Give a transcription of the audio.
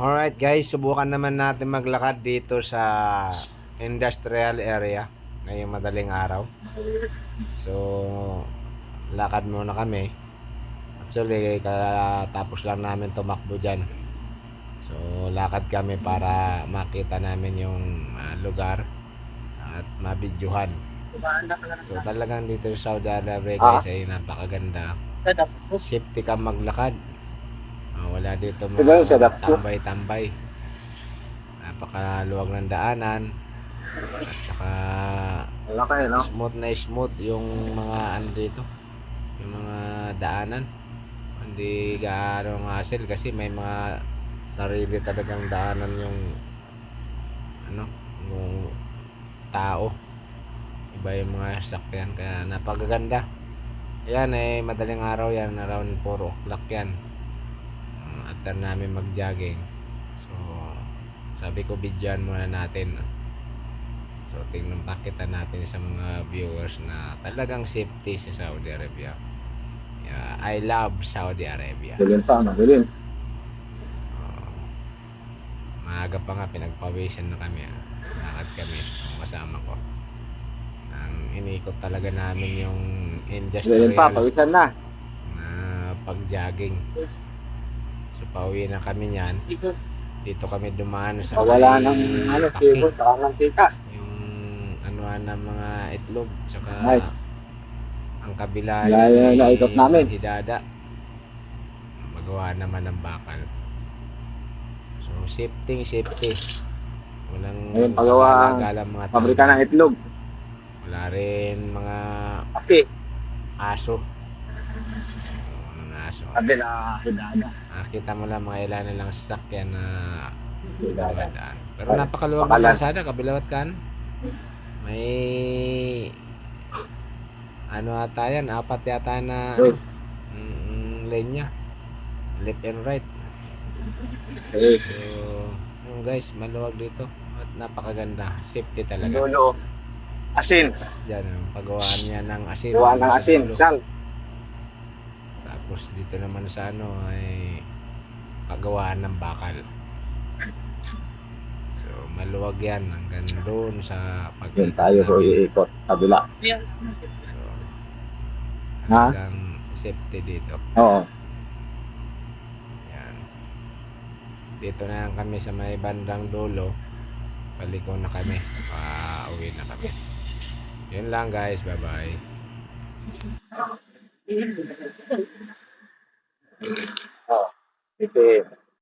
Alright guys, subukan naman natin maglakad dito sa industrial area ngayong madaling araw. So, lakad muna kami. Actually, katapos lang namin tumakbo dyan. So, lakad kami para makita namin yung lugar at mabidyuhan. So, talagang dito sa Saudi Arabia guys ay napakaganda. Safety ka maglakad. Wala dito mga tambay-tambay. Napakaluwag ng daanan at saka smooth yung mga ano dito, yung mga daanan. Hindi gaano hassle kasi may mga sarili talagang daanan yung yung tao. Iba yung mga sasakyan kaya napakaganda. Ayan madaling araw yan, around 4 o'clock yan. After namin mag-jogging. So, sabi ko bidyan muna natin. So, tingnan pakita natin sa mga viewers na talagang safety sa Saudi Arabia. I love Saudi Arabia. Madilim. Maaga pa nga, pinagpawisan na kami. Lakad kami, kasama ko. Inikot talaga namin yung industrial na pag-jogging. So, pauwi na kami niyan. Dito kami dumaan sa wala nang Paki. tika. Yung ng mga itlog. Tsaka ang kabila naikot namin. Hidada. Magawa naman ng bakal. So, safety. Walang pagawa mga pabrika ng itlog. Wala rin mga aso. Kabila Hidada. Nakita mo lang mga ilan nilang sasakyan na dumadaan. Pero napakaluwag ng kalsada, kabilawat kan. May ata yan, 4 yata na lane nya. Left and right. So, guys, maluwag dito at napakaganda. Safety talaga. Dulo. Asin. Yan, paggawaan niya ng asin. Gawa ng asin. Sal. Tapos dito naman sa ay paggawaan ng bakal. So, maluwag yan hanggang doon sa Yun tayo po iikot. Kabila. So, hanggang safety dito. Oo. Yan. Dito na lang kami sa may bandang dulo. Paliko na kami. Uwi na kami. Yun lang guys. Bye-bye. Ito